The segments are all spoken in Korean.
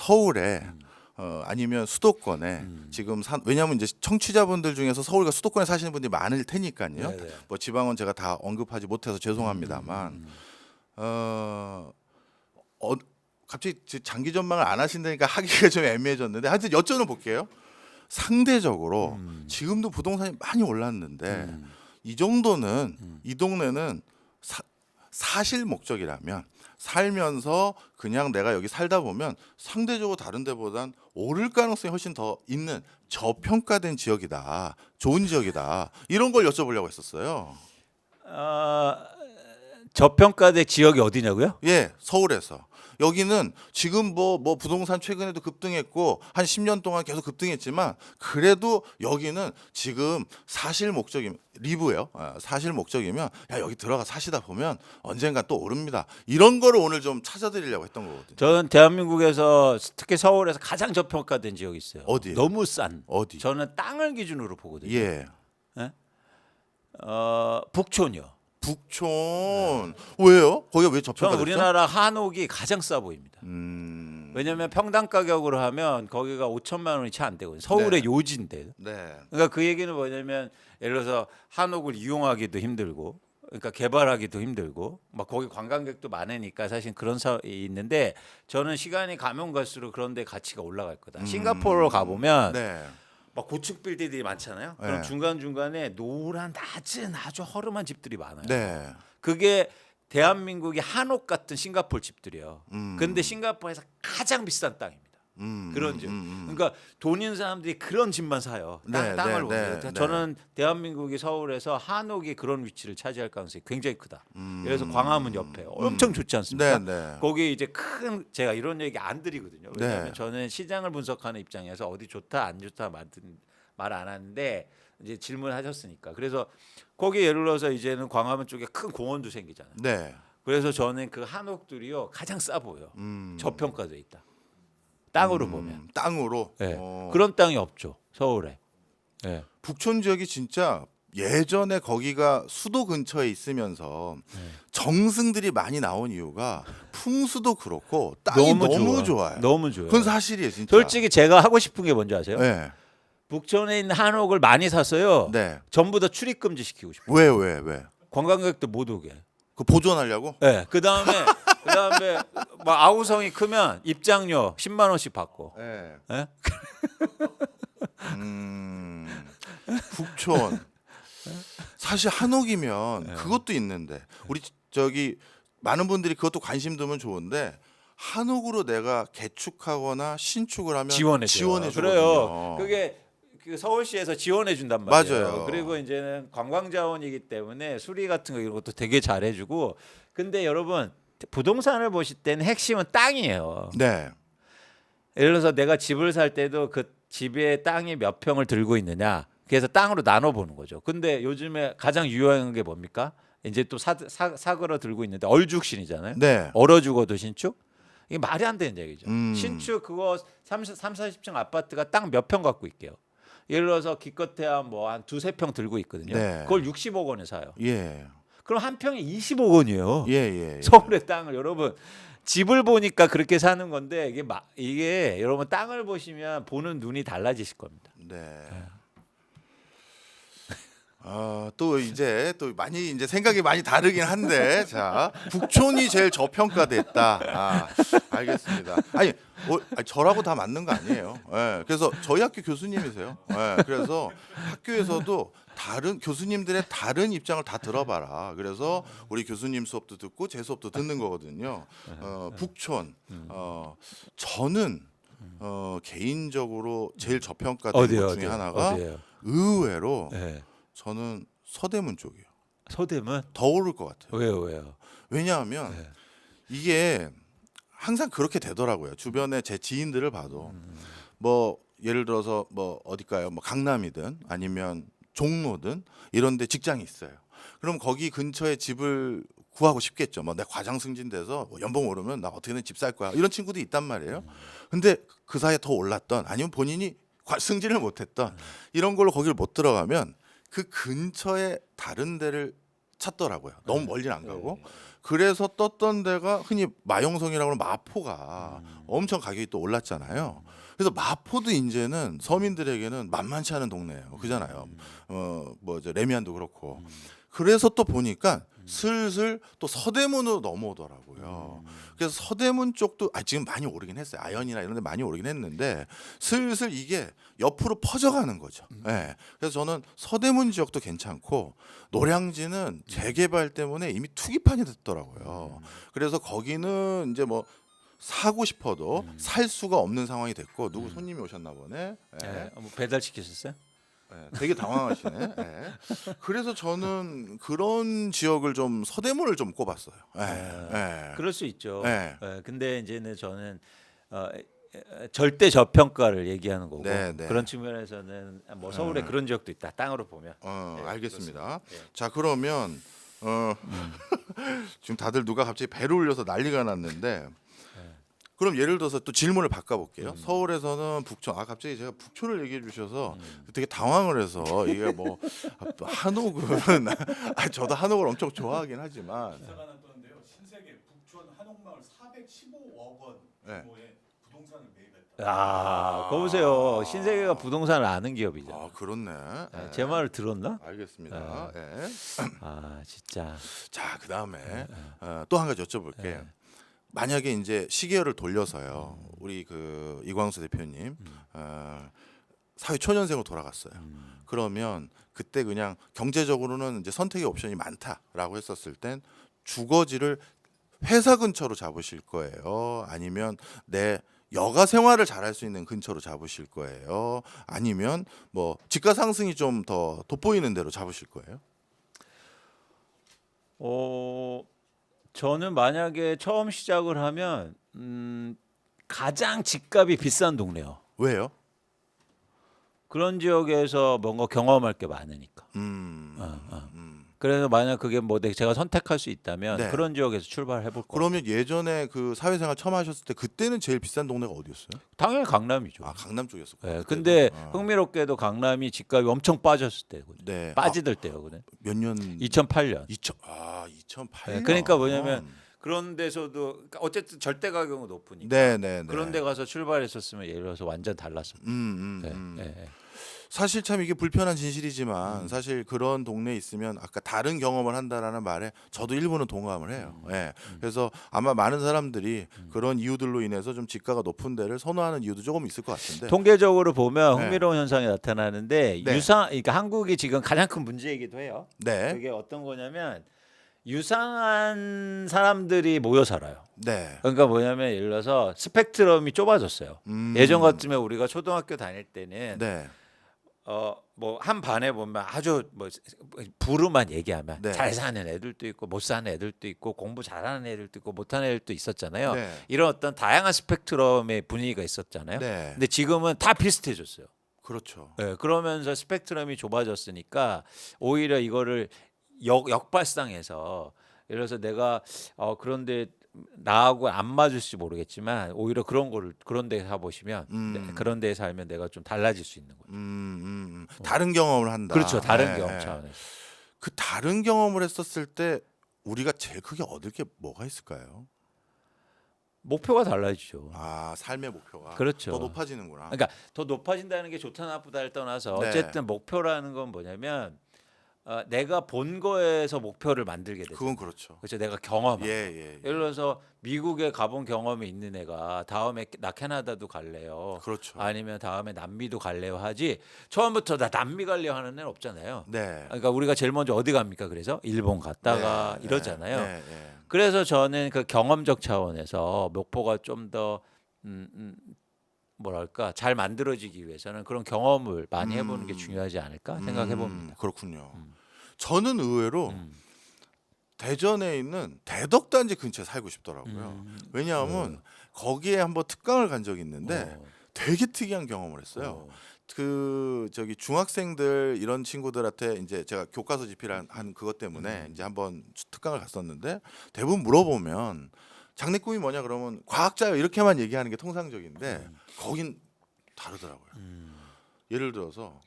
서울에 아니면 수도권에 지금 왜냐하면 이제 청취자분들 중에서 서울과 수도권에 사시는 분들이 많을 테니까요. 네네. 뭐 지방은 제가 다 언급하지 못해서 죄송합니다만 갑자기 장기 전망을 안 하신다니까 하기가 좀 애매해졌는데 하여튼 여쭤는 볼게요. 상대적으로 지금도 부동산이 많이 올랐는데 이 정도는 이 동네는 사실 목적이라면 살면서 그냥 내가 여기 살다 보면 상대적으로 다른 데보단 오를 가능성이 훨씬 더 있는 저평가된 지역이다. 좋은 지역이다. 이런 걸 여쭤보려고 했었어요. 저평가된 지역이 어디냐고요? 예, 서울에서. 여기는 지금 뭐 부동산 최근에도 급등했고 한 10년 동안 계속 급등했지만 그래도 여기는 지금 사실 목적이면 리브예요. 사실 목적이면 야 여기 들어가 사시다 보면 언젠가 또 오릅니다. 이런 거를 오늘 좀 찾아드리려고 했던 거거든요. 저는 대한민국에서 특히 서울에서 가장 저평가된 지역이 있어요. 어디예요? 너무 싼. 어디? 저는 땅을 기준으로 보거든요. 예. 북촌이요. 북촌. 왜요? 거기가 왜 저는 저평가됐죠? 우리나라 한옥이 가장 싸 보입니다. 왜냐하면 평당 가격으로 하면 거기가 5천만 원이 채 안 되거든요. 서울의 네. 요지인데. 네. 그러니까 그 얘기는 뭐냐면 예를 들어서 한옥을 이용하기도 힘들고, 그러니까 개발하기도 힘들고, 막 거기 관광객도 많으니까 사실 그런 사이 있는데 저는 시간이 가면 갈수록 그런데 가치가 올라갈 거다. 싱가포르로 가보면 네. 막 고층 빌딩들이 많잖아요. 네. 그럼 중간 중간에 노란 낮은 아주 허름한 집들이 많아요. 네. 그게 대한민국의 한옥 같은 싱가포르 집들이에요. 근데 싱가포르에서 가장 비싼 땅입니다. 그런 집. 그러니까 돈 있는 사람들이 그런 집만 사요. 네, 땅을 네, 보세요. 네, 저는 대한민국이 서울에서 한옥이 그런 위치를 차지할 가능성이 굉장히 크다. 그래서 광화문 옆에 엄청 좋지 않습니까? 네, 네. 거기 이제 큰 제가 이런 얘기 안 드리거든요. 왜냐하면 네. 저는 시장을 분석하는 입장에서 어디 좋다 안 좋다 말 안 하는데 이제 질문하셨으니까. 그래서 거기 예를 들어서 이제는 광화문 쪽에 큰 공원도 생기잖아요. 네. 그래서 저는 그 한옥들이요 가장 싸 보여. 저평가돼 있다. 땅으로 보면. 땅으로. 네. 그런 땅이 없죠 서울에. 네. 북촌 지역이 진짜 예전에 거기가 수도 근처에 있으면서 정승들이 많이 나온 이유가 풍수도 그렇고 땅이 너무 좋아요. 너무 좋아요. 그건 사실이에요, 진짜. 솔직히 제가 하고 싶은 게 뭔지 아세요? 네. 북촌에 있는 한옥을 많이 샀어요. 네. 전부 다 출입 금지 시키고 싶어요. 왜? 관광객들 못 오게. 그 보존하려고? 네. 그다음에 막 아우성이 크면 입장료 10만 원씩 받고. 네. 네? 북촌. 사실 한옥이면 그것도 있는데 우리 저기 많은 분들이 그것도 관심 두면 좋은데 한옥으로 내가 개축하거나 신축을 하면 지원해 주거든요. 그래요. 그게 그 서울시에서 지원해 준단 말이에요. 맞아요. 그리고 이제는 관광 자원이기 때문에 수리 같은 거 이런 것도 되게 잘해 주고. 근데 여러분 부동산을 보실 때는 핵심은 땅이에요. 네. 예를 들어서 내가 집을 살 때도 그 집에 땅이 몇 평을 들고 있느냐. 그래서 땅으로 나눠 보는 거죠. 근데 요즘에 가장 유효한 게 뭡니까? 이제 또 사그러 들고 있는데 얼죽신이잖아요. 네. 얼어 죽어도 신축? 이게 말이 안 되는 얘기죠. 신축 그거 40층 아파트가 땅 몇 평 갖고 있게요. 예를 들어서 기껏해야 뭐 한 두세 평 들고 있거든요. 네. 그걸 60억 원에 사요. 예. 그럼 한 평에 20억 원이에요. 예. 서울의 땅을 여러분 집을 보니까 그렇게 사는 건데 이게 여러분 땅을 보시면 보는 눈이 달라지실 겁니다. 네. 또 이제 또 많이 이제 생각이 많이 다르긴 한데 자 북촌이 제일 저평가됐다. 알겠습니다. 아니 저라고 다 맞는 거 아니에요. 예, 그래서 저희 학교 교수님이세요. 예, 그래서 학교에서도 다른 교수님들의 다른 입장을 다 들어봐라. 그래서 우리 교수님 수업도 듣고 제 수업도 듣는 거거든요. 북촌. 저는 개인적으로 제일 저평가된 것 중에 하나가 의외로. 네. 저는 서대문 쪽이에요. 서대문? 더 오를 것 같아요. 왜요? 왜냐하면 이게 항상 그렇게 되더라고요. 주변에 제 지인들을 봐도 뭐 예를 들어서 뭐 어딜까요? 뭐 강남이든 아니면 종로든 이런 데 직장이 있어요. 그럼 거기 근처에 집을 구하고 싶겠죠. 뭐 내 과장 승진돼서 뭐 연봉 오르면 나 어떻게든 집 살 거야. 이런 친구도 있단 말이에요. 근데 그 사이에 더 올랐던 아니면 본인이 승진을 못했던 이런 걸로 거기를 못 들어가면 그 근처에 다른 데를 찾더라고요. 너무 멀리는 안 가고. 네. 그래서 떴던 데가 흔히 마용성이라고 하는 마포가 엄청 가격이 또 올랐잖아요. 그래서 마포도 이제는 서민들에게는 만만치 않은 동네예요. 그잖아요. 뭐저 레미안도 그렇고. 그래서 또 보니까 슬슬 또 서대문으로 넘어오더라고요. 그래서 서대문 쪽도 지금 많이 오르긴 했어요. 아현이나 이런 데 많이 오르긴 했는데 슬슬 이게 옆으로 퍼져가는 거죠. 예. 그래서 저는 서대문 지역도 괜찮고 노량진은 재개발 때문에 이미 투기판이 됐더라고요. 그래서 거기는 이제 뭐 사고 싶어도 살 수가 없는 상황이 됐고 누구 손님이 오셨나 보네. 예. 예. 뭐 배달 시키셨어요? 예, 되게 당황하시네. 예. 그래서 저는 그런 지역을 좀 서대문을 좀 꼽았어요. 예. 그럴 수 있죠. 네. 근데 이제는 저는 절대 저평가를 얘기하는 거고 네, 네. 그런 측면에서는 뭐 서울에 그런 지역도 있다. 땅으로 보면. 알겠습니다. 그렇습니다. 예. 자 그러면 지금 다들 누가 갑자기 배를 울려서 난리가 났는데 그럼 예를 들어서 또 질문을 바꿔볼게요. 서울에서는 북촌 갑자기 제가 북촌을 얘기해 주셔서 되게 당황을 해서 이게 뭐 또 한옥은 저도 한옥을 엄청 좋아하긴 하지만 기사가 났던데요. 신세계 북촌 한옥마을 415억 원 네. 규모의 부동산을 매입했다. 그거 보세요. 신세계가 부동산을 아는 기업이죠. 그렇네. 예, 제 말을 들었나? 알겠습니다. 예. 진짜. 자 그다음에 또 한 가지 여쭤볼게요. 만약에 이제 시계열을 돌려서요, 우리 그 이광수 대표님 사회 초년생으로 돌아갔어요. 그러면 그때 그냥 경제적으로는 이제 선택의 옵션이 많다라고 했었을 땐 주거지를 회사 근처로 잡으실 거예요? 아니면 내 여가 생활을 잘할 수 있는 근처로 잡으실 거예요? 아니면 뭐 집가 상승이 좀 더 돋보이는 대로 잡으실 거예요? 저는 만약에 처음 시작을 하면 가장 집값이 비싼 동네요. 왜요? 그런 지역에서 뭔가 경험할 게 많으니까. 그래서 만약 그게 뭐 제가 선택할 수 있다면 네. 그런 지역에서 출발해 볼 거예요. 그러면 예전에 그 사회생활 처음 하셨을 때 그때는 제일 비싼 동네가 어디였어요? 당연히 강남이죠. 강남 쪽이었어요. 예, 근데 흥미롭게도 강남이 집값이 엄청 빠졌을 때거든요. 네. 빠지들 때거든요. 몇 년? 2008년. 2008년. 예, 그러니까 뭐냐면 그런 데서도 그러니까 어쨌든 절대 가격은 높으니까. 네. 그런 데 가서 출발했었으면 예를 들어서 완전 달랐습니다. 예. 사실 참 이게 불편한 진실이지만 사실 그런 동네에 있으면 아까 다른 경험을 한다라는 말에 저도 일부는 동감을 해요. 예. 그래서 아마 많은 사람들이 그런 이유들로 인해서 좀 지가가 높은 데를 선호하는 이유도 조금 있을 것 같은데. 통계적으로 보면 네. 흥미로운 현상이 나타나는데 네. 그러니까 한국이 지금 가장 큰 문제이기도 해요. 네. 그게 어떤 거냐면 유상한 사람들이 모여 살아요. 네. 그러니까 뭐냐면 예를 들어서 스펙트럼이 좁아졌어요. 예전 같으면 우리가 초등학교 다닐 때는 네. 뭐 한 반에 보면 아주 뭐 부르만 얘기하면 네. 잘 사는 애들도 있고 못 사는 애들도 있고 공부 잘하는 애들도 있고 못하는 애들도 있었잖아요. 네. 이런 어떤 다양한 스펙트럼의 분위기가 있었잖아요. 네. 근데 지금은 다 비슷해졌어요. 그렇죠. 네, 그러면서 스펙트럼이 좁아졌으니까 오히려 이거를 역발상해서 예를 들어서 내가 그런데 나하고 안 맞을지 모르겠지만 오히려 그런 데 가보시면 그런 데에 살면 내가 좀 달라질 수 있는 거죠. 다른 경험을 한다. 그렇죠. 다른 네. 경험 차원에서. 그 다른 경험을 했었을 때 우리가 제일 크게 얻을 게 뭐가 있을까요? 목표가 달라지죠. 삶의 목표가 그렇죠. 더 높아지는구나. 그러니까 더 높아진다는 게 좋다 나쁘다를 떠나서 네. 어쨌든 목표라는 건 뭐냐면 내가 본 거에서 목표를 만들게 되죠. 그건 그렇죠. 그렇죠. 내가 경험한 거. 예. 예를 들어서 미국에 가본 경험이 있는 애가 다음에 나 캐나다도 갈래요. 그렇죠. 아니면 다음에 남미도 갈래요 하지 처음부터 나 남미 갈래요 하는 애는 없잖아요. 네. 그러니까 우리가 제일 먼저 어디 갑니까? 그래서 일본 갔다가 네, 이러잖아요. 네. 그래서 저는 그 경험적 차원에서 목표가 좀 더 뭐랄까 잘 만들어지기 위해서는 그런 경험을 많이 해보는 게 중요하지 않을까 생각해 봅니다. 그렇군요. 저는 의외로 대전에 있는 대덕단지 근처에 살고 싶더라고요. 왜냐하면 거기에 한번 특강을 간 적이 있는데 되게 특이한 경험을 했어요. 저기 중학생들 이런 친구들한테 이제 제가 교과서 집필한 그것 때문에 이제 한번 특강을 갔었는데 대부분 물어보면 장래꿈이 뭐냐 그러면 과학자요 이렇게만 얘기하는 게 통상적인데 거긴 다르더라고요. 예를 들어서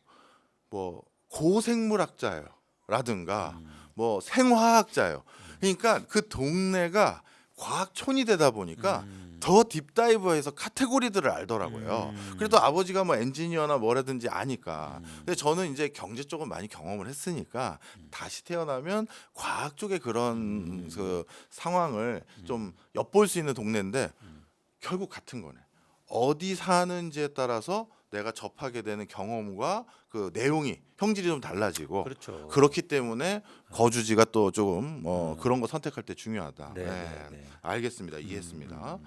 뭐 고생물학자예요. 라든가 뭐 생화학자예요. 그러니까 그 동네가 과학촌이 되다 보니까 더 딥다이브해서 카테고리들을 알더라고요. 그래도 아버지가 뭐 엔지니어나 뭐라든지 아니까. 근데 저는 이제 경제 쪽은 많이 경험을 했으니까 다시 태어나면 과학 쪽의 그런 그 상황을 좀 엿볼 수 있는 동네인데 결국 같은 거네. 어디 사는지에 따라서 내가 접하게 되는 경험과 그 내용이 형질이 좀 달라지고 그렇죠. 그렇기 때문에 거주지가 또 조금 그런 거 선택할 때 중요하다. 네, 네. 네, 네. 알겠습니다. 이해했습니다.